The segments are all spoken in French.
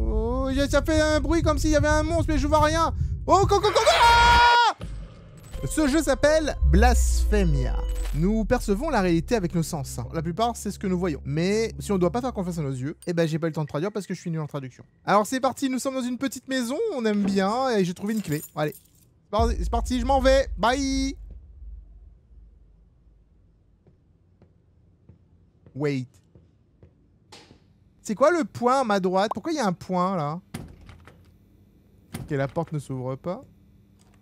Oh, ça fait un bruit comme s'il y avait un monstre, mais je vois rien. Oh, ah! Ce jeu s'appelle Blasphemia. Nous percevons la réalité avec nos sens. La plupart, c'est ce que nous voyons. Mais si on ne doit pas faire confiance à nos yeux, eh ben j'ai pas eu le temps de traduire parce que je suis nul en traduction. Alors c'est parti, nous sommes dans une petite maison, on aime bien, et j'ai trouvé une clé. Allez, c'est parti, je m'en vais. Bye. Wait. C'est quoi le point à ma droite? Pourquoi il y a un point là? Ok, la porte ne s'ouvre pas.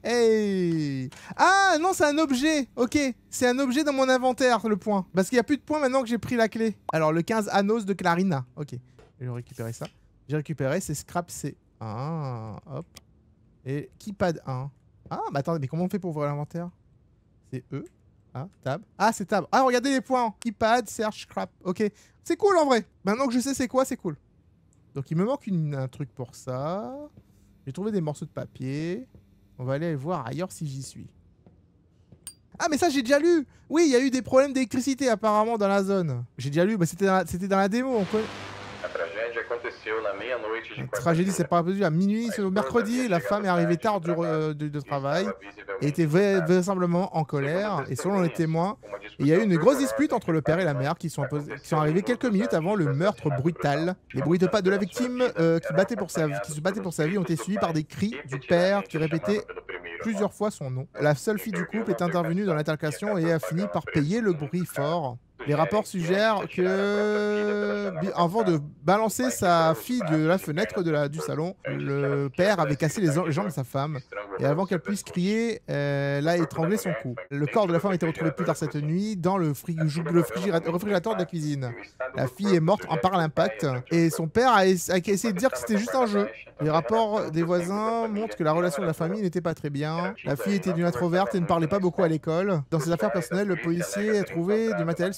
Hey! Ah non, c'est un objet. Ok, c'est un objet dans mon inventaire, le point. Parce qu'il n'y a plus de points maintenant que j'ai pris la clé. Alors, le 15 Anos de Clarina. Ok, je vais récupérer ça. J'ai récupéré, c'est Scrap C. Ah, hop. Et Keypad 1. Ah, mais attendez, mais comment on fait pour ouvrir l'inventaire? C'est E. Ah, Tab. Ah, c'est Tab. Ah, regardez les points. Keypad, Search, Scrap. Ok, c'est cool en vrai. Maintenant que je sais c'est quoi, c'est cool. Donc, il me manque un truc pour ça. J'ai trouvé des morceaux de papier. On va aller voir ailleurs si j'y suis. Ah mais ça j'ai déjà lu. Oui, il y a eu des problèmes d'électricité apparemment dans la zone. J'ai déjà lu, bah, c'était dans la démo. On connaît... La tragédie c'est pas possible. À minuit ce mercredi, la femme est arrivée tard de travail et était vraisemblablement en colère. Et selon les témoins, il y a eu une grosse dispute entre le père et la mère qui sont arrivés quelques minutes avant le meurtre brutal. Les bruits de pas de la victime qui se battait pour sa vie ont été suivis par des cris du père qui répétait plusieurs fois son nom. La seule fille du couple est intervenue dans l'altercation et a fini par payer le bruit fort. Les rapports suggèrent que, avant de balancer sa fille de la fenêtre du salon, le père avait cassé les jambes de sa femme. Et avant qu'elle puisse crier, l'a étranglé son cou. Le corps de la femme a été retrouvé plus tard cette nuit dans le réfrigérateur de la cuisine. La fille est morte par l'impact. Et son père a essayé de dire que c'était juste un jeu. Les rapports des voisins montrent que la relation de la famille n'était pas très bien. La fille était d'une introverte et ne parlait pas beaucoup à l'école. Dans ses affaires personnelles, le policier a trouvé du matériel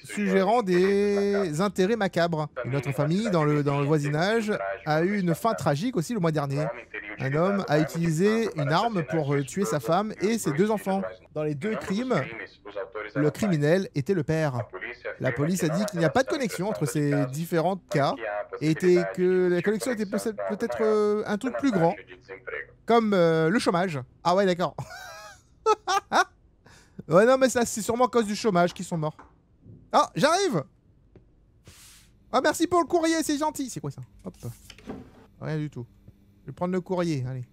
suggérant des intérêts macabres. Une autre famille dans le voisinage a eu une fin tragique aussi le mois dernier. Un homme a utilisé une arme pour tuer sa femme et ses 2 enfants. Dans les 2 crimes, le criminel était le père. La police a dit qu'il n'y a pas de connexion entre ces différents cas et que la connexion était peut-être un truc plus grand, comme le chômage. Ah ouais, d'accord. Ouais, non, mais ça, c'est sûrement à cause du chômage qu'ils sont morts. Ah, j'arrive! Ah, merci pour le courrier, c'est gentil. C'est quoi ça? Hop. Rien du tout. Je vais prendre le courrier, allez.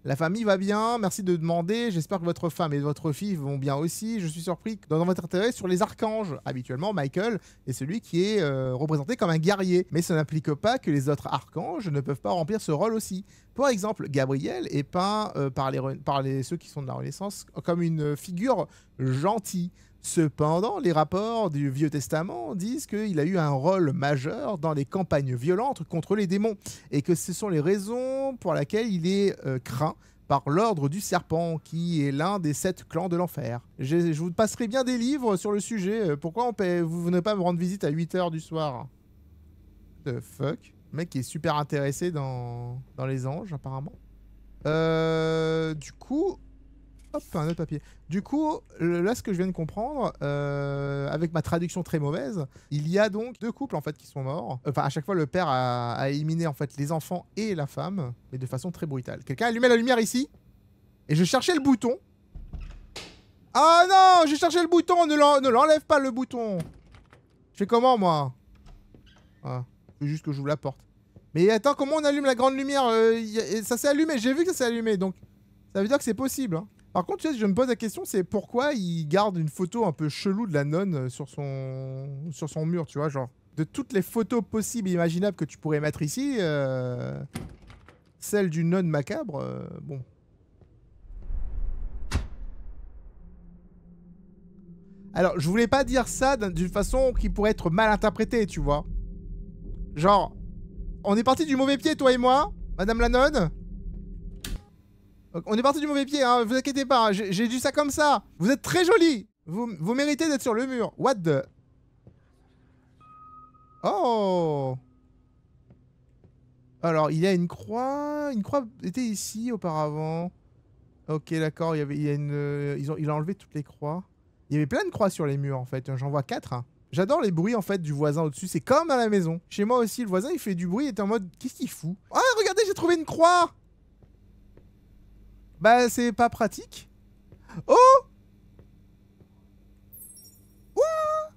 La famille va bien, merci de demander. J'espère que votre femme et votre fille vont bien aussi. Je suis surpris que dans votre intérêt sur les archanges. Habituellement, Michael est celui qui est représenté comme un guerrier. Mais ça n'implique pas que les autres archanges ne peuvent pas remplir ce rôle aussi. Par exemple, Gabriel est peint par ceux qui sont de la Renaissance comme une figure gentille. Cependant, les rapports du Vieux Testament disent qu'il a eu un rôle majeur dans les campagnes violentes contre les démons et que ce sont les raisons pour lesquelles il est craint par l'ordre du serpent, qui est l'un des 7 clans de l'enfer. Je vous passerai bien des livres sur le sujet. Pourquoi vous venez pas me rendre visite à 8 h du soir? The fuck? Le mec qui est super intéressé dans les anges, apparemment. Du coup... Hop, un autre papier. Du coup, là, ce que je viens de comprendre, avec ma traduction très mauvaise, il y a donc 2 couples en fait qui sont morts. Enfin, à chaque fois, le père a éliminé en fait les enfants et la femme, mais de façon très brutale. Quelqu'un allumait la lumière ici, et je cherchais le bouton. Ah non, j'ai cherché le bouton, ne l'enlève pas le bouton. Je fais comment moi? Ah, faut juste que j'ouvre la porte. Mais attends, comment on allume la grande lumière? Ça s'est allumé, j'ai vu que ça s'est allumé, donc ça veut dire que c'est possible, hein. Par contre, tu sais, je me pose la question, c'est pourquoi il garde une photo un peu chelou de la nonne sur son mur, tu vois, genre. De toutes les photos possibles et imaginables que tu pourrais mettre ici, celle d'une nonne macabre, bon. Alors, je voulais pas dire ça d'une façon qui pourrait être mal interprétée, tu vois. Genre, on est parti du mauvais pied, toi et moi, Madame la nonne. On est parti du mauvais pied, hein, vous inquiétez pas, hein, j'ai dit ça comme ça. Vous êtes très jolie. Vous méritez d'être sur le mur. What the... Oh. Alors, il y a une croix. Une croix était ici auparavant. Ok, d'accord, il a enlevé toutes les croix. Il y avait plein de croix sur les murs, en fait. J'en vois 4. Hein. J'adore les bruits en fait du voisin au-dessus, c'est comme à la maison. Chez moi aussi, le voisin il fait du bruit et t'es en mode qu'est-ce qu'il fout? Ah, regardez, j'ai trouvé une croix! Bah, c'est pas pratique. Oh! Ouah!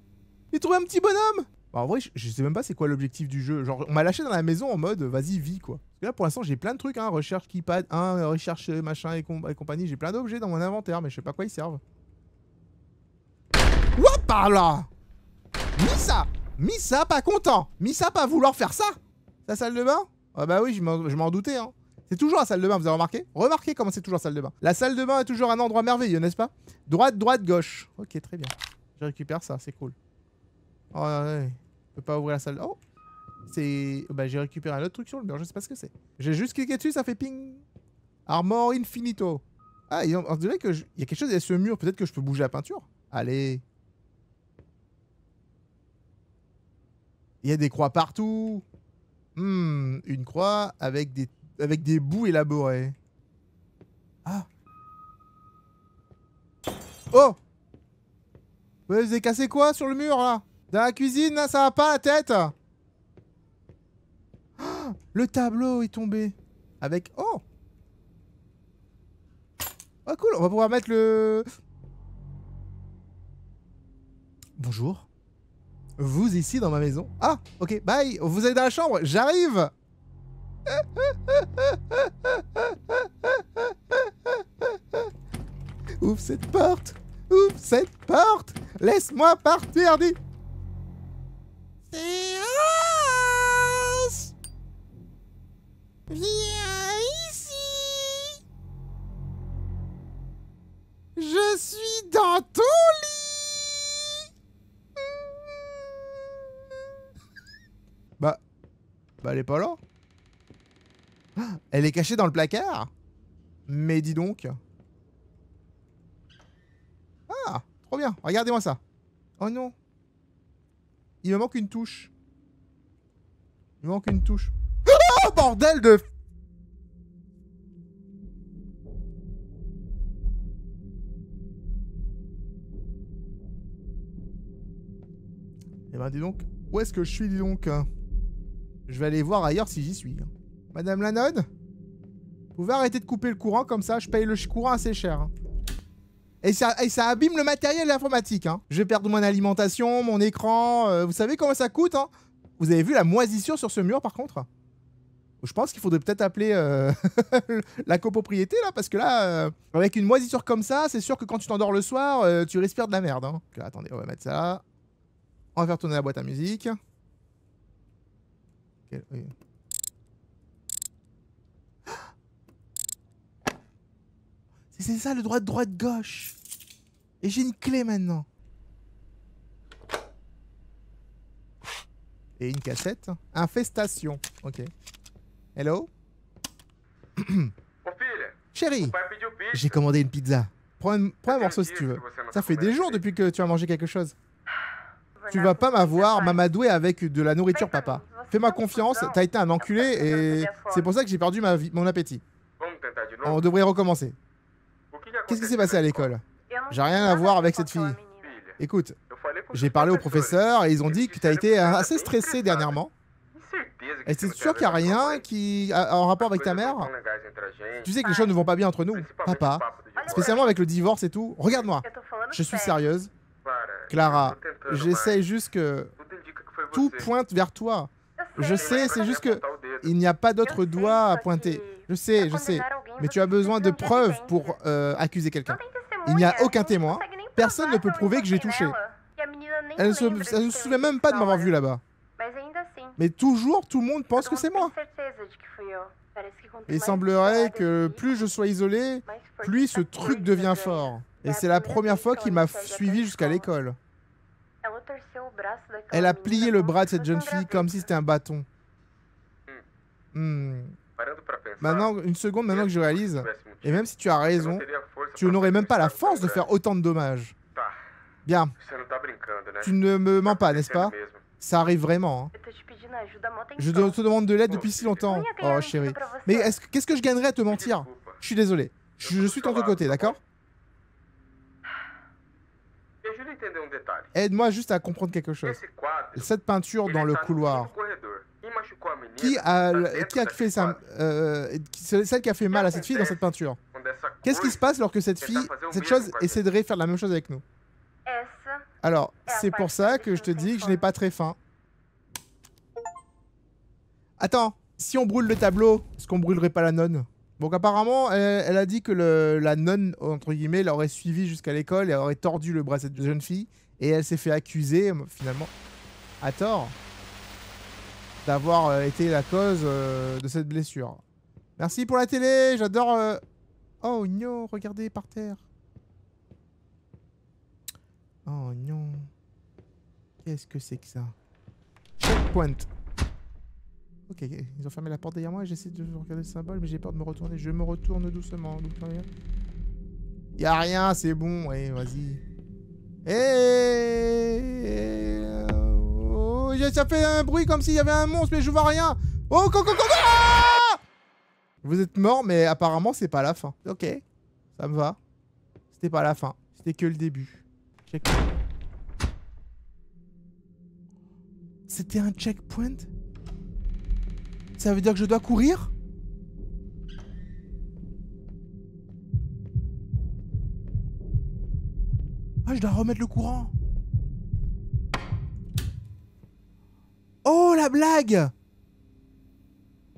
J'ai trouvé un petit bonhomme! Bah, en vrai, je sais même pas c'est quoi l'objectif du jeu. Genre, on m'a lâché dans la maison en mode vas-y, vis quoi. Parce que là, pour l'instant, j'ai plein de trucs, hein. Recherche keypad, recherche machin et compagnie. J'ai plein d'objets dans mon inventaire, mais je sais pas à quoi ils servent. Ouah, par là! Missa pas content. Missa pas vouloir faire ça. La salle de bain? Ah bah oui, je m'en doutais. Hein. C'est toujours la salle de bain, vous avez remarqué? Remarquez comment c'est toujours la salle de bain. La salle de bain est toujours un endroit merveilleux, n'est-ce pas? Droite, gauche. Ok, très bien. Je récupère ça, c'est cool. Oh ouais, je peux pas ouvrir la salle. Oh, c'est... Bah j'ai récupéré un autre truc sur le mur, je sais pas ce que c'est. J'ai juste cliqué dessus, ça fait ping. Armor Infinito. Ah, on dirait que il y a quelque chose derrière ce mur, peut-être que je peux bouger la peinture. Allez. Il y a des croix partout. Une croix avec des bouts élaborés. Ah. Oh! Vous avez cassé quoi sur le mur là? Dans la cuisine là, ça va pas la tête? Oh, le tableau est tombé. Avec... Oh! Oh cool, on va pouvoir mettre le... Bonjour. Vous ici dans ma maison? Ah, ok, bye. Vous allez dans la chambre, j'arrive. Ouvre cette porte. Ouvre cette porte. Laisse-moi partir, dis. Séance. Viens ici. Je suis dans ton lit. Bah elle est pas là. Elle est cachée dans le placard. Mais dis donc. Ah, trop bien. Regardez-moi ça. Oh non. Il me manque une touche. Il me manque une touche. Oh bordel de... Eh ben dis donc. Où est-ce que je suis, dis donc? Je vais aller voir ailleurs si j'y suis. Madame Lanode, vous pouvez arrêter de couper le courant comme ça, je paye le courant assez cher. Hein. Et ça abîme le matériel informatique. Hein. Je vais perdre mon alimentation, mon écran. Vous savez comment ça coûte hein? Vous avez vu la moisissure sur ce mur par contre? Je pense qu'il faudrait peut-être appeler la copropriété là, parce que là, avec une moisissure comme ça, c'est sûr que quand tu t'endors le soir, tu respires de la merde. Hein. Donc, là, attendez, on va mettre ça là. On va faire tourner la boîte à musique. Oui. C'est ça le droite gauche. Et j'ai une clé maintenant. Et une cassette. Infestation. Ok. Hello. Chérie, j'ai commandé une pizza. Prends un morceau si tu veux. Ça fait des jours depuis que tu as mangé quelque chose. Tu vas pas m'avoir mamadoué avec de la nourriture, papa. Fais-moi confiance, t'as été un enculé et c'est pour ça que j'ai perdu mon appétit. On devrait recommencer. Qu'est-ce qui s'est passé à l'école? J'ai rien à voir avec cette fille. Écoute, j'ai parlé au professeur et ils ont dit que t'as été assez stressé dernièrement. Et c'est sûr qu'il n'y a rien qui a en rapport avec ta mère? Tu sais que les choses ne vont pas bien entre nous, papa. Spécialement avec le divorce et tout. Regarde-moi, je suis sérieuse. Clara, j'essaye juste que tout pointe vers toi. Je sais, c'est juste que il n'y a pas d'autre doigt à pointer. Je sais. Mais tu as besoin de preuves pour accuser quelqu'un. Il n'y a aucun témoin. Personne ne peut prouver que j'ai touché. Elle ne se souvient même pas de m'avoir vu là-bas. Mais toujours, tout le monde pense que c'est moi. Et il semblerait que plus je sois isolé, plus ce truc devient fort. Et c'est la première fois qu'il m'a suivi jusqu'à l'école. Elle a plié le bras de cette jeune fille comme si c'était un bâton. Maintenant, une seconde, maintenant que je réalise, et même si tu as raison, tu n'aurais même pas la force de faire autant de dommages. Bien. Tu ne me mens pas, n'est-ce pas? Ça arrive vraiment. Hein. Je te demande de l'aide depuis si longtemps. Oh chérie. Mais qu'est-ce que je gagnerais à te mentir? Je suis désolé. Je suis de ton côté, d'accord? entender um detalhe. Aide-moi juste à comprendre quelque chose. Esse quadro, Cette peinture ele dans le está no fim couloir, do corredor. E machucou a menina qui tá a dentro fait daquele ça quadro. c'est celle qui a fait mal à cette fille dans cette peinture. Quando essa Qu'est-ce qui se passe lorsque cette tentar fille, fazer o cette mesmo chose, com a gente? essaierait de faire la même chose avec nous? Essa Alors, É a c'est pour parte ça que que je te não tem dis que je fome. n'ai pas très faim. Attends, si on brûle le tableau, est-ce qu'on brûlerait pas la nonne? Donc apparemment, elle a dit que la nonne, entre guillemets, l'aurait suivi jusqu'à l'école et aurait tordu le bras de cette jeune fille. Et elle s'est fait accuser, finalement, à tort, d'avoir été la cause de cette blessure. Merci pour la télé, j'adore... Oh non, regardez par terre. Oh non. Qu'est-ce que c'est que ça? Checkpoint. Ok, ils ont fermé la porte derrière moi et j'essaie de regarder le symbole, mais j'ai peur de me retourner. Je me retourne doucement. Y'a rien, c'est bon. Ouais, vas-y. Oh, ça fait un bruit comme s'il y avait un monstre, mais je vois rien. Oh, ah! Vous êtes mort, mais apparemment, c'est pas la fin. Ok, ça me va. C'était pas la fin. C'était que le début. Checkpoint. C'était un checkpoint? Ça veut dire que je dois courir? Ah, je dois remettre le courant. Oh, la blague!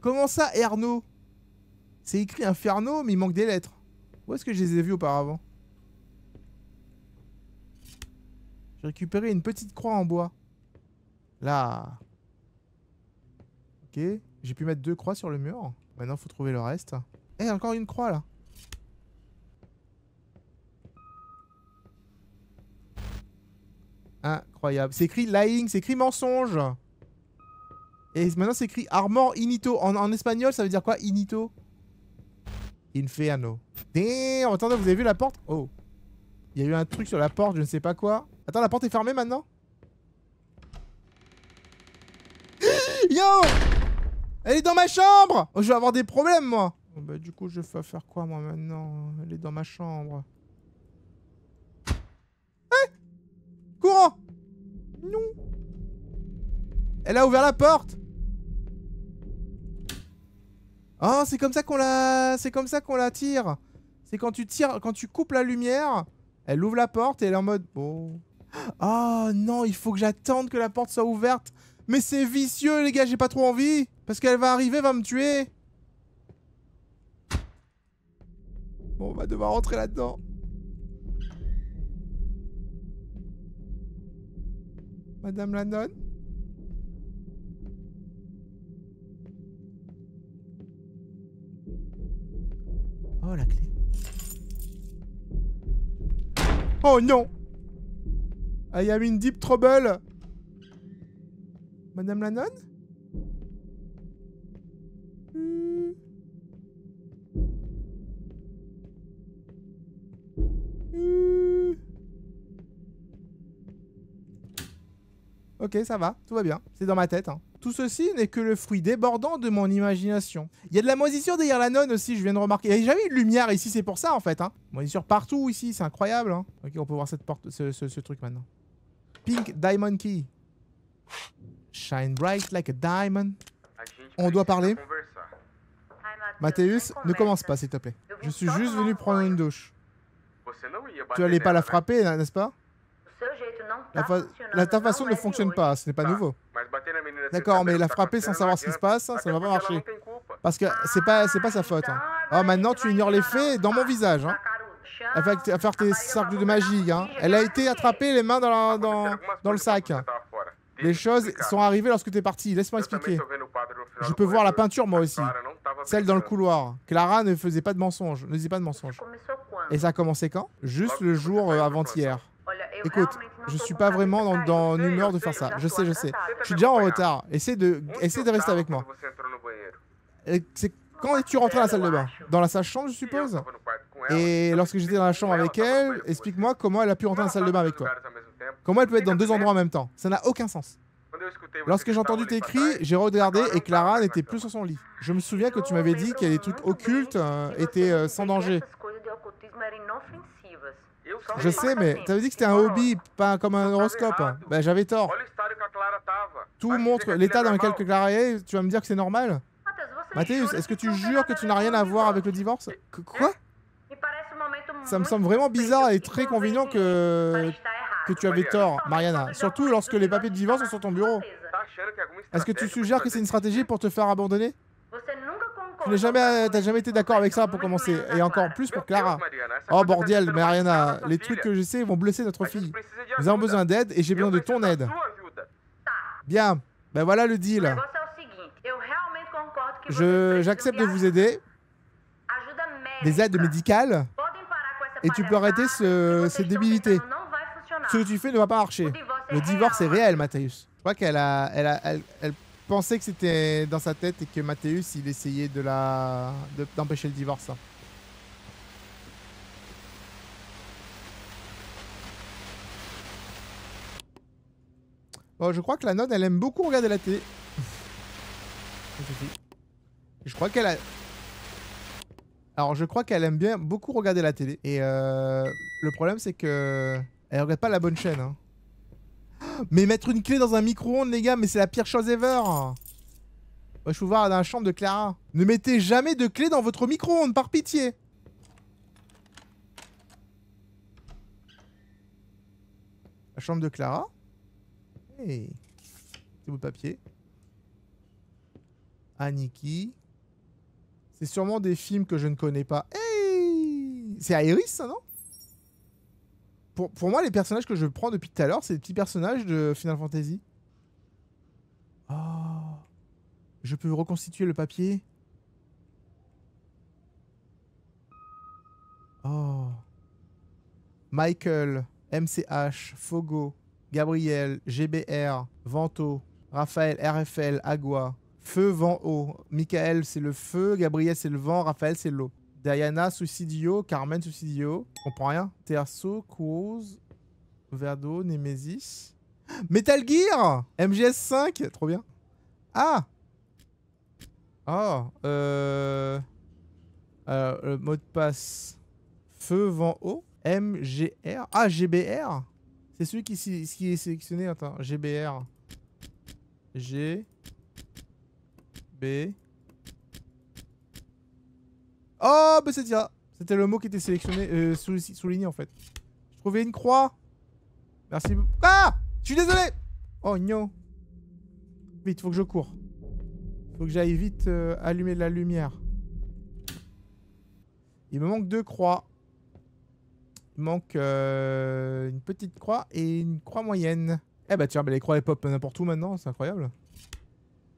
Comment ça, Erno? C'est écrit Inferno, mais il manque des lettres. Où est-ce que je les ai vus auparavant? J'ai récupéré une petite croix en bois. Là. Ok. J'ai pu mettre 2 croix sur le mur. Maintenant, il faut trouver le reste. Eh, encore une croix, là. Incroyable. C'est écrit lying, c'est écrit mensonge. Et maintenant, c'est écrit armor inito. En espagnol, ça veut dire quoi, inito? Inferno. Damn, attendez, vous avez vu la porte? Oh. Il y a eu un truc sur la porte, je ne sais pas quoi. Attends, la porte est fermée maintenant? Yo! Elle est dans ma chambre! Oh, je vais avoir des problèmes, moi! Oh, bah, du coup, je vais faire quoi, moi, maintenant? Elle est dans ma chambre. Hé! Courant! Non! Elle a ouvert la porte! Oh, c'est comme ça qu'on la... C'est comme ça qu'on la tire. C'est quand tu tires... Quand tu coupes la lumière, elle ouvre la porte et elle est en mode... Oh... Oh non, il faut que j'attende que la porte soit ouverte. Mais c'est vicieux, les gars, j'ai pas trop envie. Parce qu'elle va arriver, va me tuer. Bon, on va devoir rentrer là-dedans. Madame la nonne. Oh, la clé. Oh non! I am in deep trouble. Madame la nonne? Ok, ça va, tout va bien, c'est dans ma tête. Hein. Tout ceci n'est que le fruit débordant de mon imagination. Il y a de la moisissure derrière la nonne aussi, je viens de remarquer. Il n'y a jamais eu de lumière ici, c'est pour ça en fait. Hein. Moisissure partout ici, c'est incroyable. Hein. Ok, on peut voir cette porte, ce truc maintenant. Pink Diamond Key. Shine bright like a diamond. On doit parler. Mathéus, ne commence pas s'il te plaît. Je suis juste venu prendre une douche. Tu allais pas la frapper, n'est-ce pas? Ta façon ne fonctionne pas, ce n'est pas nouveau. D'accord, mais la frapper sans savoir ce qui se passe, ça ne va pas marcher. Parce que c'est pas sa faute. Hein. Oh, maintenant tu ignores les faits dans mon visage. Hein. À faire tes cercles de magie. Hein. Elle a été attrapée les mains dans le sac. Les choses sont arrivées lorsque tu es parti. Laisse-moi expliquer. Je peux voir la peinture moi aussi. Celle dans le couloir. Clara ne faisait pas de mensonges. Ne disait pas de mensonges. Et ça a commencé quand? Juste le jour avant-hier. Écoute, je suis pas vraiment dans l'humeur de faire ça. Je sais. Je suis déjà en retard. Essaie de rester avec moi. Quand es-tu rentré dans la salle de bain? Dans sa chambre, je suppose? Et lorsque j'étais dans la chambre avec elle, explique-moi comment elle a pu rentrer dans la salle de bain avec toi. Comment elle peut être dans 2 endroits en même temps? Ça n'a aucun sens. Lorsque j'ai entendu tes cris, j'ai regardé et Clara n'était plus sur son lit. Je me souviens que tu m'avais dit que les trucs occultes étaient sans danger. Je sais, mais t'avais dit que c'était un hobby, pas comme un horoscope. Bah j'avais tort. Olha o estado que a Clara tava. Tout Vai dizer montre que aquilo l'état é dans lequel normal? Clara est, tu vas me dire que c'est normal? Matheus, você Mathéus, jura est-ce que tu isso não tem jures que nada tu a n'as ver rien com à o voir avec le divórcio? divorce? Quoi? Me parece um momento Ça me muito semble vraiment suspeito bizarre et e très convenient que tu avais tort, Mariana. Surtout lorsque les papiers de divorce sont sur ton bureau. Tá achando que é alguma Est-ce que tu estratégia pra suggères que fazer c'est une isso? stratégie pour te faire abandonner? Você nunca concordou Tu n'as jamais, t'as jamais été d'accord avec ça pour commencer, et encore plus pour Clara. Mariana, essa Oh coisa tá bordel, deixando machucar Mariana, nossa les filha. trucs que je sais vont blesser notre A gente fille. precisa de Nous avons ajuda. besoin d'aide et j'ai besoin de ton preciso da aide. sua ajuda. Bien, ben voilà le O deal. negócio é o seguinte, eu realmente concordo que vocês J'accepte de precisam vous aider, ajuda des aides médica. médicales, Podem parar com essa et tu peux arrêter palhaçada, o que vocês ces estão débilités. tentando não vai funcionar. Ce que tu fais ne va pas marcher. Le divorce est réel, Mathéus. Je crois elle pensait que c'était dans sa tête et que Mathéus, il essayait d'empêcher le divorce. Bon, je crois que la nonne, elle aime beaucoup regarder la télé. Ça suffit. Je crois qu'elle a... Alors, je crois qu'elle aime bien beaucoup regarder la télé. Et le problème, c'est que... Elle regarde pas la bonne chaîne. Hein. Mais mettre une clé dans un micro-ondes, les gars, mais c'est la pire chose ever. Moi, je peux voir dans la chambre de Clara. Ne mettez jamais de clé dans votre micro-ondes, par pitié. La chambre de Clara. Hey. C'est bout de papier. Aniki. C'est sûrement des films que je ne connais pas. Hey. C'est Aerys, ça, non? Pour moi, les personnages que je prends depuis tout à l'heure, c'est des petits personnages de Final Fantasy. Oh. Je peux reconstituer le papier. Oh. Michael, MCH, Fogo, Gabriel, GBR, Vento, Raphaël, RFL, Agua, Feu, Vent, Eau. Michael, c'est le feu. Gabriel, c'est le vent. Raphaël, c'est l'eau. Diana, Suicidio. Carmen, Suicidio. Je comprends rien. Terso, Cruz, Verdo, Nemesis. Metal Gear MGS5. Trop bien. Ah. Oh. Alors, le mot de passe. Feu, vent, eau. MGR. Ah, GBR. C'est celui qui est sélectionné. Attends. GBR. G. B. Oh, bah c'est ça. C'était le mot qui était sélectionné, souligné en fait. Je trouvais une croix. Merci beaucoup. Ah! Je suis désolé! Oh non. Vite, faut que je cours. Faut que j'aille vite allumer la lumière. Il me manque 2 croix. Il manque une petite croix et une croix moyenne. Eh bah tiens, bah les croix elles pop n'importe où maintenant, c'est incroyable.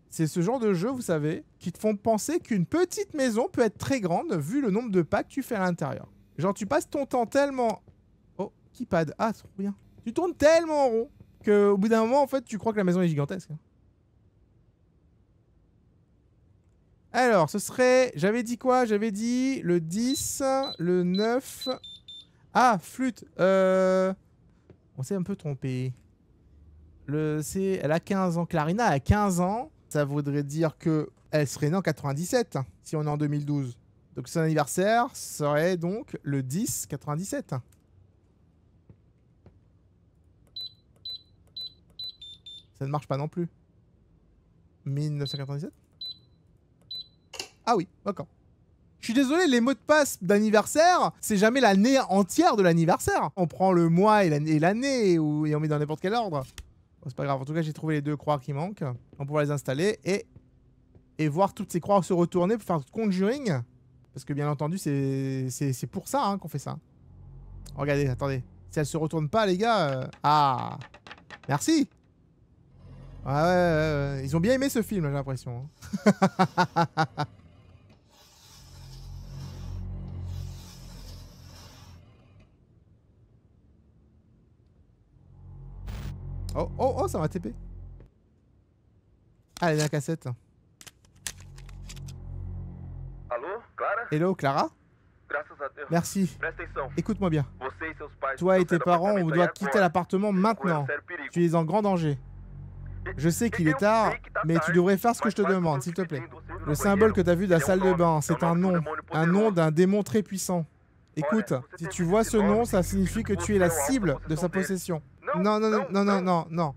C'est ce genre de jeu, vous savez, qui te font penser qu'une petite maison peut être très grande vu le nombre de pas que tu fais à l'intérieur. Genre tu passes ton temps tellement... Oh, keypad. Ah, trop bien. Tu tournes tellement en rond qu'au bout d'un moment, en fait, tu crois que la maison est gigantesque. Alors, ce serait... J'avais dit quoi? J'avais dit le 10, le 9... Ah, flûte. On s'est un peu trompé. Elle a 15 ans. Clarina a 15 ans. Ça voudrait dire que elle serait née en 97, si on est en 2012. Donc son anniversaire serait donc le 10-97. Ça ne marche pas non plus. 1997. Ah oui, d'accord. Je suis désolé, les mots de passe d'anniversaire, c'est jamais l'année entière de l'anniversaire. On prend le mois et l'année et on met dans n'importe quel ordre. Bon, c'est pas grave, en tout cas j'ai trouvé les 2 croix qui manquent. On pourra les installer et voir toutes ces croix se retourner pour faire Conjuring. Parce que bien entendu c'est pour ça hein, qu'on fait ça. Regardez, attendez. Si elles se retournent pas les gars... Ah, merci. Ouais. Ils ont bien aimé ce film j'ai l'impression. Oh, ça m'a TP. Ah, la cassette. Alô, Clara? Hello, Clara. Graças a Deus. Merci. Presta atenção. Écoute-moi bien. Você e seus pais Toi et estão tes saindo do parents, on apartamento doit aí quitter agora. l'appartement maintenant. Correndo sério perigo. Tu es en grand danger. Je sais qu'il est tard, mais tu devrais faire ce que je te demande, s'il te plaît. Le symbole que tu as vu de la salle de bain, c'est un nom d'un démon très puissant. Écoute, si tu vois ce nom, ça signifie que tu es la cible de sa possession. Non, non, non, non, non, non, non.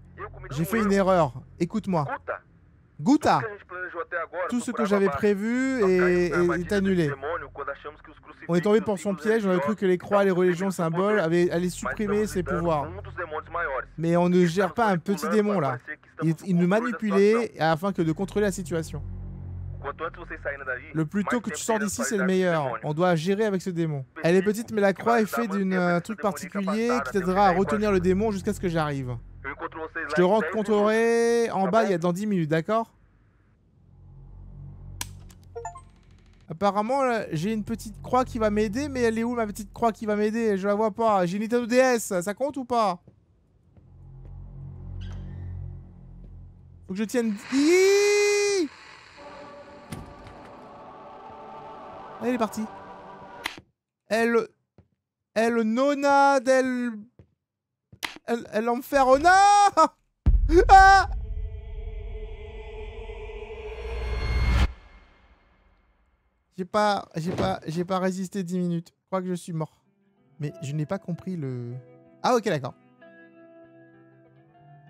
J'ai fait une erreur. Écoute-moi. Guta, tout ce que j'avais prévu est annulé. On est tombé pour son piège, on avait cru que les croix, les religions, symboles allaient supprimer ses pouvoirs. Mais on ne gère pas un petit démon là. Il nous manipulait afin que de contrôler la situation. Le plus tôt que tu sors d'ici, c'est le meilleur. On doit gérer avec ce démon. Elle est petite, mais la croix est faite d'un truc particulier qui t'aidera à retenir le démon jusqu'à ce que j'arrive. Je te rencontrerai en bas dans 10 minutes, d'accord? Apparemment, j'ai une petite croix qui va m'aider, mais elle est où ma petite croix qui va m'aider? Je la vois pas. J'ai une Nintendo DS, ça compte ou pas? Faut que je tienne... Hiiii, elle est partie. Elle nona del... Elle enferona. Ah! J'ai pas résisté 10 minutes. Je crois que je suis mort. Mais je n'ai pas compris le... Ah ok, d'accord.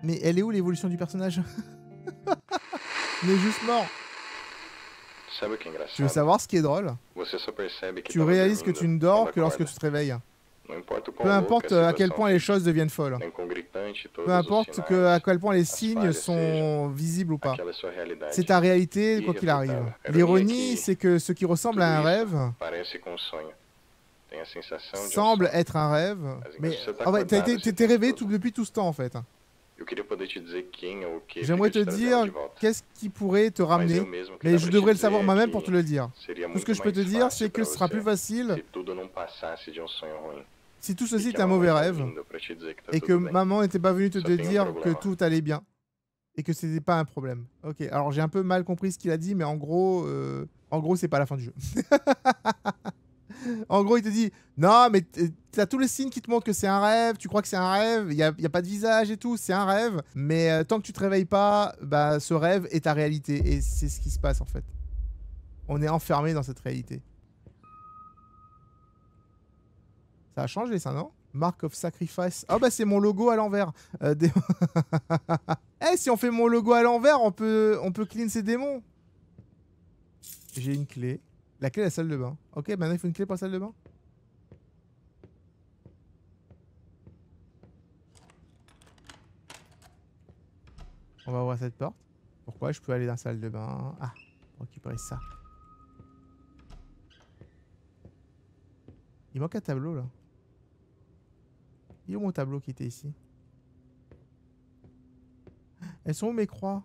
Mais elle est où l'évolution du personnage? On est juste mort. Tu veux savoir ce qui est drôle? Tu réalises que tu ne dors que lorsque tu te réveilles. Peu importe à quel point les choses deviennent folles. Peu importe à quel point les signes sont visibles ou pas. C'est ta réalité, quoi qu'il arrive. L'ironie, c'est que ce qui ressemble à un rêve semble être un rêve. Mais en fait, t'es réveillé depuis tout ce temps en fait. J'aimerais te dire qu'est-ce qui pourrait te ramener, mais je devrais le savoir moi-même pour te le dire. Tout ce que je peux te dire, c'est que ce sera plus facile si tout ceci est un mauvais rêve et que maman n'était pas venue te dire que tout allait bien et que c'était pas un problème. Ok, alors j'ai un peu mal compris ce qu'il a dit, mais en gros c'est pas la fin du jeu. En gros, il te dit non, mais t'as tous les signes qui te montrent que c'est un rêve, tu crois que c'est un rêve, il y a pas de visage et tout, c'est un rêve, mais tant que tu te réveilles pas, bah ce rêve est ta réalité et c'est ce qui se passe en fait. On est enfermé dans cette réalité. Ça a changé ça, non? Mark of Sacrifice. Oh bah c'est mon logo à l'envers. Eh, si on fait mon logo à l'envers, on peut clean ces démons. J'ai une clé. La clé de la salle de bain. Ok, maintenant il faut une clé pour la salle de bain. On va ouvrir cette porte. Pourquoi je peux aller dans la salle de bain? Ah, pour récupérer ça. Il manque un tableau là. Il est où mon tableau qui était ici? Elles sont où mes croix?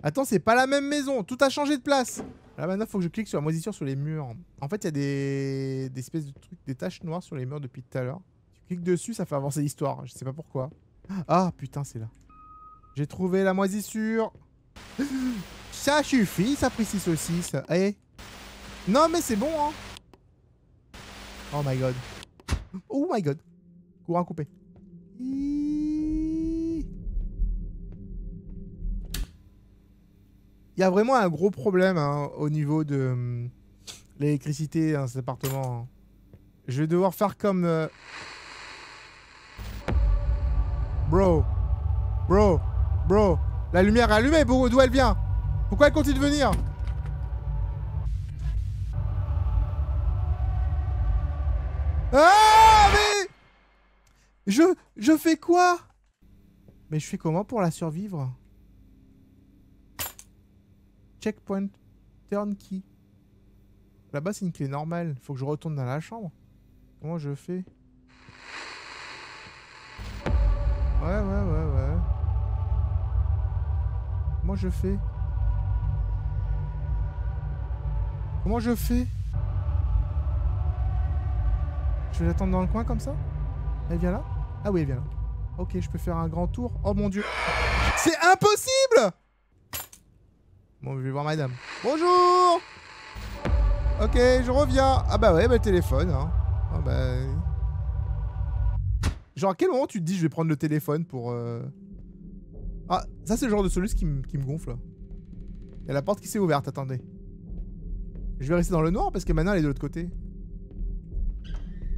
Attends, c'est pas la même maison. Tout a changé de place. Là maintenant, il faut que je clique sur la moisissure sur les murs. En fait, il y a des espèces de trucs, des taches noires sur les murs depuis tout à l'heure. Tu cliques dessus, ça fait avancer l'histoire. Je sais pas pourquoi. Ah putain, c'est là. J'ai trouvé la moisissure. Ça suffit, ça pris 6 saucisses. Eh. Non mais c'est bon, hein. Oh my god. Oh my god. Courant coupé. Il y a vraiment un gros problème hein, au niveau de l'électricité dans cet appartement. Je vais devoir faire comme... Bro. La lumière est allumée, d'où elle vient? Pourquoi elle continue de venir? Ah mais... Je fais quoi? Mais je fais comment pour la survivre? Checkpoint turnkey. Là-bas c'est une clé normale. Faut que je retourne dans la chambre. Comment je fais? Ouais. Comment je fais? Comment je fais? Je vais l'attendre dans le coin comme ça? Elle vient là? Ah oui, elle vient là. Ok, je peux faire un grand tour. Oh mon dieu. C'est impossible! Bon, je vais voir madame. Bonjour! Ok, je reviens. Ah bah ouais, bah le téléphone. Hein. Ah bah... Genre, à quel moment tu te dis je vais prendre le téléphone pour... Ah, ça c'est le genre de soluce qui me gonfle. Il y a la porte qui s'est ouverte, attendez. Je vais rester dans le noir parce que maintenant elle est de l'autre côté.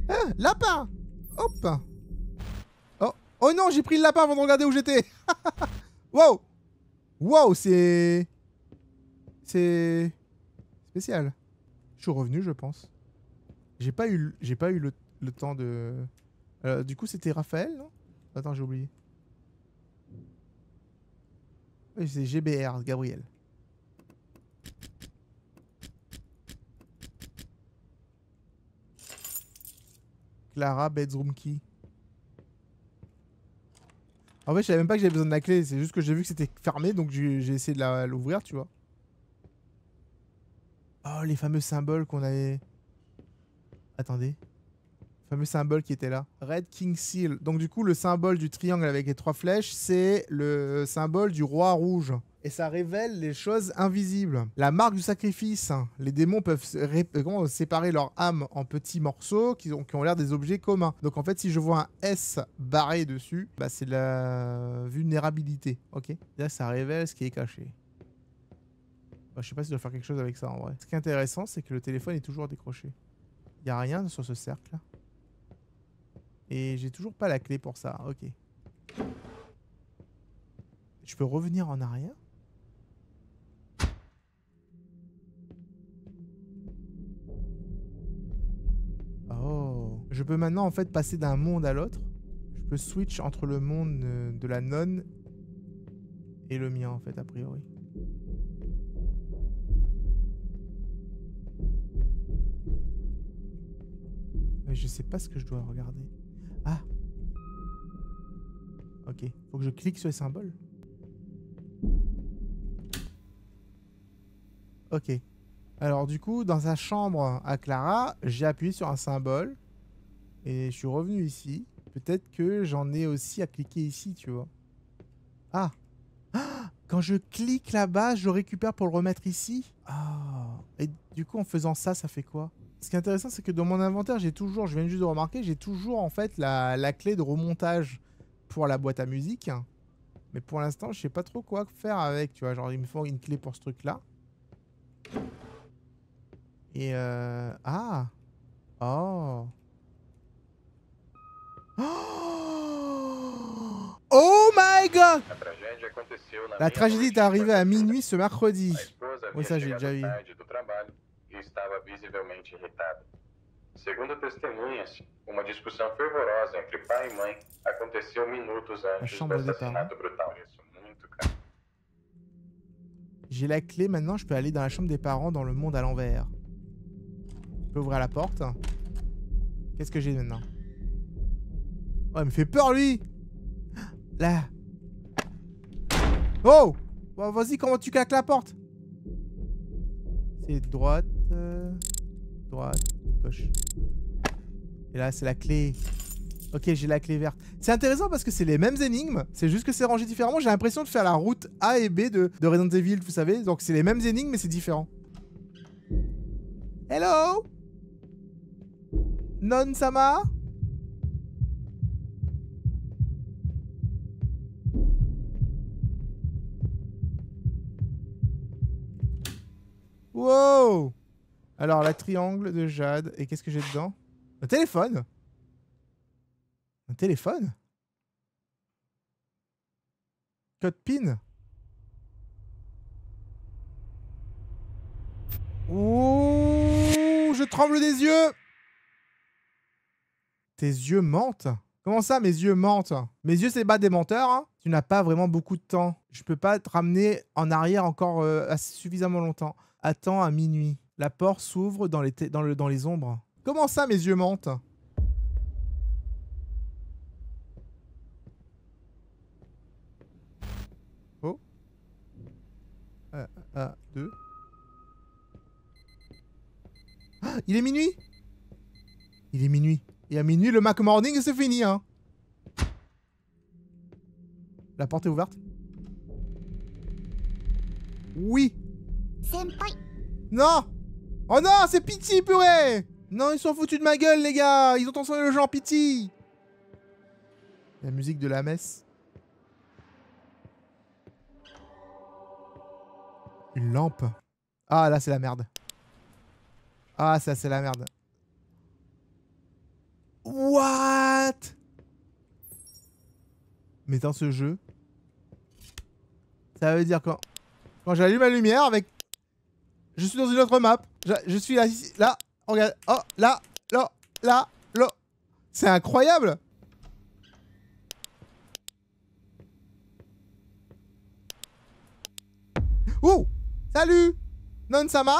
Ah, lapin. Hop. Oh. Oh non, j'ai pris le lapin avant de regarder où j'étais. Wow. Wow, c'est spécial. Je suis revenu, je pense. J'ai pas eu le temps de... du coup, c'était Raphaël, non? Attends, j'ai oublié. Oui, c'est GBR, Gabriel. Clara, bedroom key. En fait, je savais même pas que j'avais besoin de la clé. C'est juste que j'ai vu que c'était fermé, donc j'ai essayé de l'ouvrir, tu vois. Oh, les fameux symboles qu'on avait... Attendez. Le fameux symbole qui était là. Red King Seal. Donc du coup, le symbole du triangle avec les 3 flèches, c'est le symbole du roi rouge. Et ça révèle les choses invisibles. La marque du sacrifice. Les démons peuvent séparer leur âme en petits morceaux qui ont l'air des objets communs. Donc en fait, si je vois un S barré dessus, bah, c'est la vulnérabilité. Ok. Là, ça révèle ce qui est caché. Bah, je sais pas si je dois faire quelque chose avec ça en vrai. Ce qui est intéressant, c'est que le téléphone est toujours décroché. Il n'y a rien sur ce cercle là. Et j'ai toujours pas la clé pour ça. Ok. Je peux revenir en arrière? Oh. Je peux maintenant en fait passer d'un monde à l'autre. Je peux switch entre le monde de la nonne et le mien en fait a priori. Mais je sais pas ce que je dois regarder. Ah. Ok. Faut que je clique sur les symboles. Ok. Alors du coup, dans sa chambre à Clara, j'ai appuyé sur un symbole. Et je suis revenu ici. Peut-être que j'en ai aussi à cliquer ici, tu vois. Ah. Ah, quand je clique là-bas, je le récupère pour le remettre ici. Ah. Et du coup, en faisant ça, ça fait quoi? Ce qui est intéressant, c'est que dans mon inventaire, j'ai toujours, je viens juste de remarquer, j'ai toujours en fait la clé de remontage pour la boîte à musique. Mais pour l'instant, je sais pas trop quoi faire avec, tu vois. Genre, il me faut une clé pour ce truc-là. Et ah. Oh. Oh my god! A tragédia aconteceu na La minha tragédie noite est de arrivée à quarta-feira. minuit ce mercredi. A esposa Oui, havia ça, j'ai chegado déjà vu. tarde do trabalho e estava visivelmente irritada. Segundo testemunhas, uma discussão fervorosa entre pai e mãe aconteceu minutos La antes do chambre des parents. assassinato brutal. Isso muito caro. J'ai la clé maintenant, je peux aller dans la chambre des parents dans le monde à l'envers. Je peux ouvrir la porte. Qu'est-ce que j'ai maintenant? Oh, il me fait peur lui! Là. Oh! Bon, vas-y, comment tu claques la porte? C'est droite, droite, gauche. Et là, c'est la clé. Ok, j'ai la clé verte. C'est intéressant parce que c'est les mêmes énigmes, c'est juste que c'est rangé différemment. J'ai l'impression de faire la route A et B de Resident Evil, vous savez. Donc c'est les mêmes énigmes, mais c'est différent. Hello? Non-sama? Wow! Alors, la triangle de jade. Et qu'est-ce que j'ai dedans? Un téléphone? Un téléphone? Code PIN? Ouh, je tremble des yeux! Tes yeux mentent? Comment ça, mes yeux mentent? Mes yeux, c'est pas des menteurs, hein? Tu n'as pas vraiment beaucoup de temps. Je peux pas te ramener en arrière encore suffisamment longtemps. Attends à minuit. La porte s'ouvre dans les ombres. Comment ça, mes yeux mentent? Oh. 1, 2. Ah, il est minuit? Il est minuit. Et à minuit, le Mac Morning, c'est fini, hein. La porte est ouverte? Oui. Senpai. Non! Oh non, c'est Pity, purée! Non, ils sont foutus de ma gueule, les gars! Ils ont transformé le jeu en Pity! La musique de la messe. Une lampe. Ah, là, c'est la merde. Ah, ça, c'est la merde. Mais dans ce jeu, ça veut dire quand j'allume la lumière avec... Je suis dans une autre map. Je suis là, ici, là, regarde. Oh, là, là, là, là. C'est incroyable. Oh, salut Non-sama.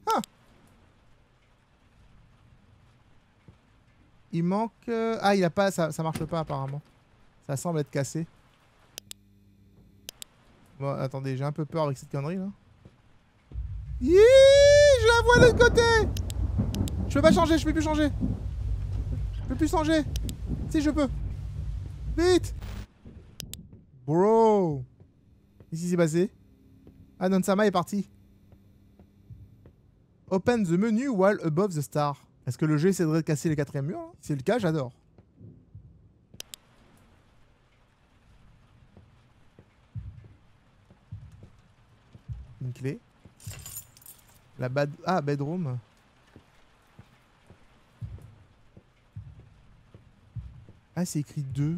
Ah. Il manque... Ah, il a pas... Ça marche pas apparemment. Ça semble être cassé. Bon, attendez, j'ai un peu peur avec cette connerie là. Yee, je la vois de l'autre côté. Je peux pas changer, je peux plus changer. Je peux plus changer. Si, je peux. Vite. Bro. Qu'est-ce qui s'est passé? Ah, Non-sama est parti. Open the menu while above the star. Est-ce que le jeu essaierait de casser les 4e murs? Si c'est le cas, j'adore. Une clé. La bedroom. Ah, c'est écrit 2.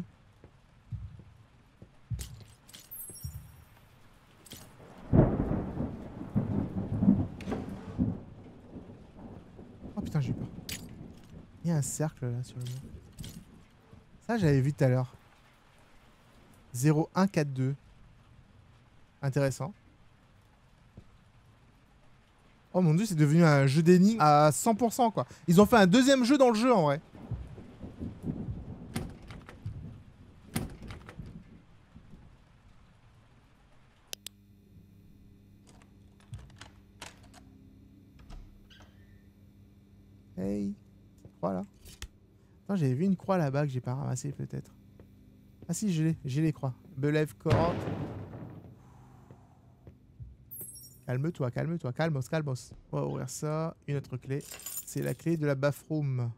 Oh putain, j'ai eu peur. Il y a un cercle là sur le mur. Ça, j'avais vu tout à l'heure. 0142. Intéressant. Oh mon dieu, c'est devenu un jeu d'énigmes à 100% quoi. Ils ont fait un deuxième jeu dans le jeu en vrai. Hey, croix là. Attends, j'avais vu une croix là-bas que j'ai pas ramassée peut-être. Ah si, j'ai les croix. Believe Court. Calme-toi, calme-toi, calmos, calmos. On va ouvrir ça. Une autre clé. C'est la clé de la bathroom.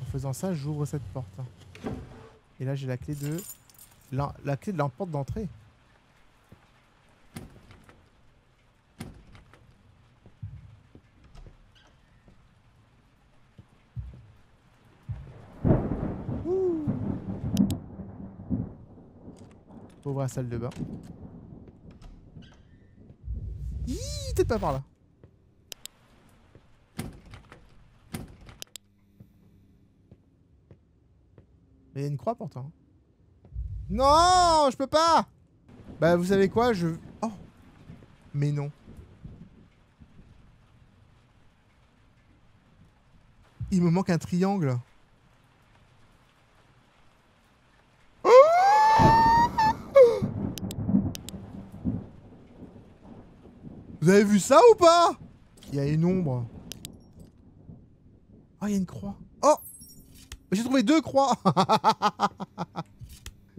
En faisant ça, j'ouvre cette porte. Et là, j'ai la clé de... La clé de la porte d'entrée. Faut ouvrir la salle de bain. Peut-être pas par là. Mais il y a une croix pourtant. Non, je peux pas. Bah vous savez quoi, je... Oh. Mais non. Il me manque un triangle. Vous avez vu ça ou pas? Il y a une ombre. Oh, il y a une croix. Oh! J'ai trouvé 2 croix.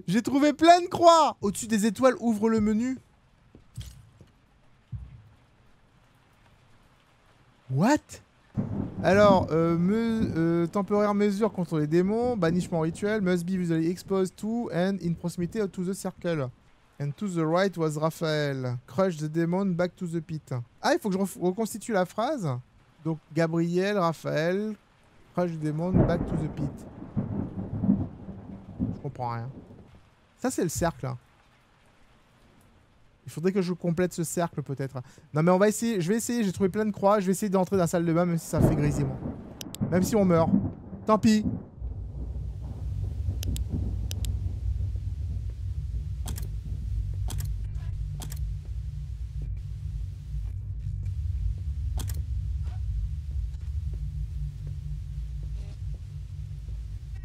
J'ai trouvé plein de croix. Au-dessus des étoiles, ouvre le menu. What? Alors, temporaire mesure contre les démons, bannissement rituel, must be visually exposed to and in proximity to the circle. And to the right was Raphaël. Crush the demon back to the pit. Ah, il faut que je reconstitue la phrase. Donc, Gabriel, Raphaël, crush the demon back to the pit. Je comprends rien. Ça, c'est le cercle. Il faudrait que je complète ce cercle, peut-être. Non, mais on va essayer. Je vais essayer. J'ai trouvé plein de croix. Je vais essayer d'entrer dans la salle de bain, même si ça fait grésillement. Même si on meurt. Tant pis.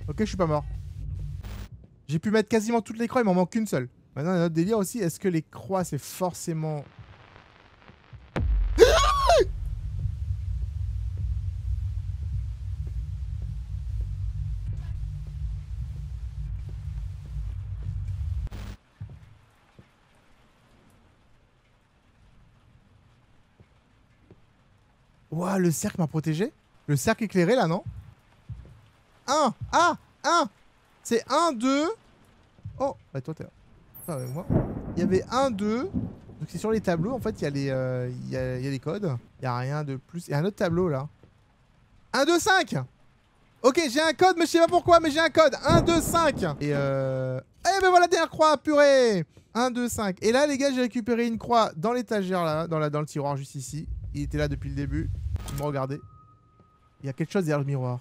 Ok, je suis pas mort. J'ai pu mettre quasiment toutes les croix, il m'en manque qu'une seule. Maintenant, un autre délire aussi, est-ce que les croix, c'est forcément... Ouah, le cercle m'a protégé. Le cercle éclairé, là, non? 1. Ah, 1. C'est 1, 2. Oh, bah toi, t'es là. Attends, avec moi. Il y avait 1, 2. Donc c'est sur les tableaux, en fait, il y a les codes. Il n'y a rien de plus. Il y a un autre tableau, là. 1, 2, 5. Ok, j'ai un code, mais je sais pas pourquoi, mais j'ai un code. 1, 2, 5. Et eh ben voilà, dernière croix, purée. 1, 2, 5. Et là, les gars, j'ai récupéré une croix dans l'étagère, là, dans le tiroir, juste ici. Il était là depuis le début. Vous me regardez. Il y a quelque chose derrière le miroir.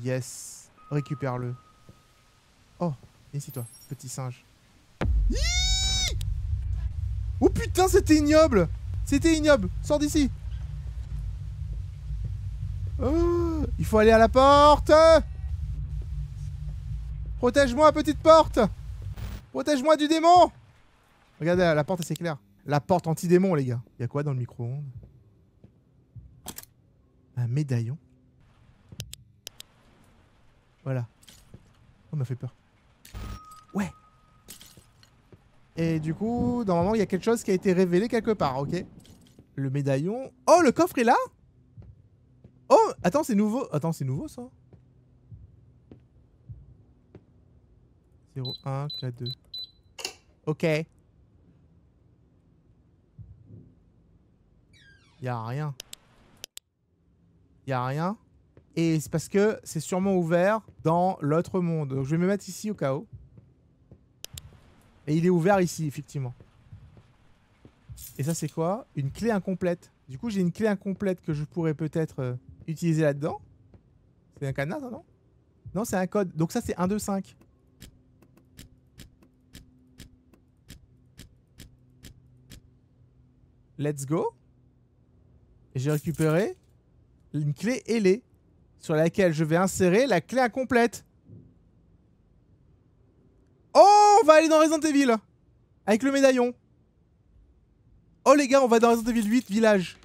Yes. Récupère-le. Oh, viens ici, toi, petit singe. Hiiii. Oh putain, c'était ignoble. C'était ignoble. Sors d'ici. Oh, il faut aller à la porte. Protège-moi, petite porte. Protège-moi du démon. Regardez, la porte, c'est clair. La porte anti-démon, les gars. Il y a quoi dans le micro-ondes? Un médaillon. Voilà. Oh, m'a fait peur. Ouais. Et du coup, normalement, il y a quelque chose qui a été révélé quelque part, ok? Le médaillon. Oh, le coffre est là? Oh, attends, c'est nouveau. Attends, c'est nouveau, ça? 0, 1, 4, 2. Ok. Y'a rien. Y'a rien. Et c'est parce que c'est sûrement ouvert dans l'autre monde. Donc je vais me mettre ici au cas où. Et il est ouvert ici, effectivement. Et ça, c'est quoi? Une clé incomplète. Du coup, j'ai une clé incomplète que je pourrais peut-être utiliser là-dedans. C'est un cadenas, ça, non? Non, c'est un code. Donc ça, c'est 1, 2, 5. Let's go. Et j'ai récupéré une clé ailée sur laquelle je vais insérer la clé incomplète. Oh, on va aller dans Resident Evil avec le médaillon. Oh les gars, on va dans Resident Evil 8 village.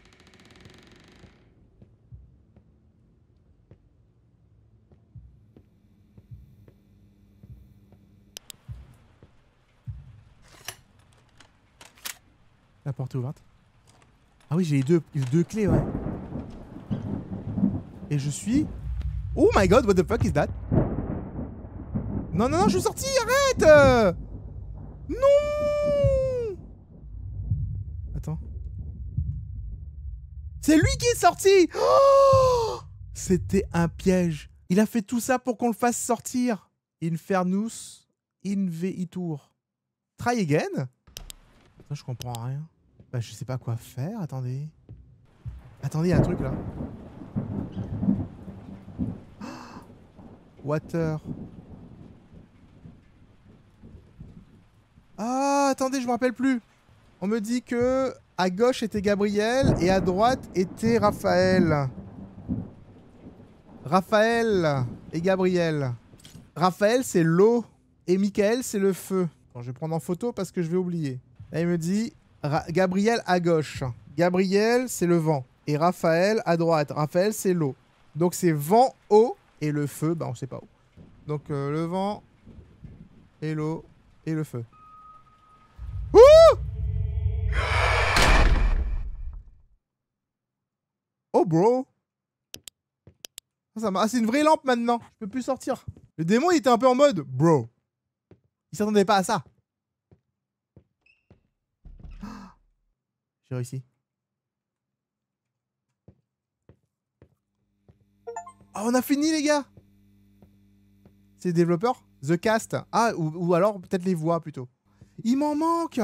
La porte est ouverte. Ah oui, j'ai les deux clés, ouais. Et je suis... Oh my god, what the fuck is that? Non, non, non, je suis sorti, arrête! Non! Attends. C'est lui qui est sorti! Oh, c'était un piège. Il a fait tout ça pour qu'on le fasse sortir. Infernus inveitur. Try again? Je comprends rien. Bah, je sais pas quoi faire, attendez. Attendez, il y a un truc là. Water. Ah, attendez, je me rappelle plus. On me dit que à gauche était Gabriel et à droite était Raphaël. Raphaël et Gabriel. Raphaël, c'est l'eau et Michael, c'est le feu. Bon, je vais prendre en photo parce que je vais oublier. Là, il me dit Gabriel à gauche. Gabriel, c'est le vent. Et Raphaël à droite. Raphaël, c'est l'eau. Donc, c'est vent, eau et le feu, bah, on sait pas où. Donc, le vent et l'eau et le feu. Ouh! Oh, bro! Ah, c'est une vraie lampe maintenant. Je peux plus sortir. Le démon, il était un peu en mode bro. Il s'attendait pas à ça. J'ai réussi. Oh, on a fini, les gars. C'est les développeurs? The Cast. Ah, ou alors peut-être les voix plutôt. Il m'en manque.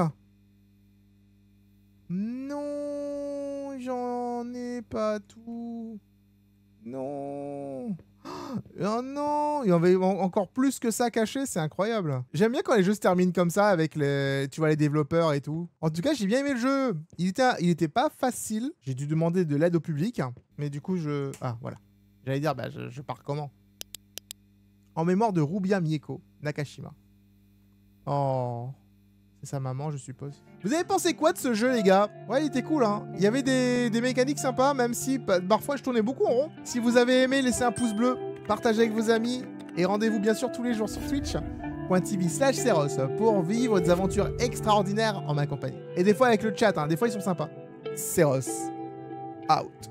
Non, j'en ai pas tout. Non. Oh non, il y en avait encore plus que ça caché, c'est incroyable. J'aime bien quand les jeux se terminent comme ça avec les, tu vois, les développeurs et tout. En tout cas, j'ai bien aimé le jeu. Il était pas facile. J'ai dû demander de l'aide au public, mais du coup, ah, voilà. J'allais dire, bah, je pars comment? En mémoire de Rubia Mieko Nakashima. Oh, c'est sa maman, je suppose. Vous avez pensé quoi de ce jeu, les gars? Ouais, il était cool, hein. Il y avait des mécaniques sympas, même si parfois je tournais beaucoup en rond. Si vous avez aimé, laissez un pouce bleu, partagez avec vos amis et rendez-vous bien sûr tous les jours sur twitch.tv/Seros pour vivre des aventures extraordinaires en ma compagnie. Et des fois avec le chat, hein. Des fois ils sont sympas. Seros, out.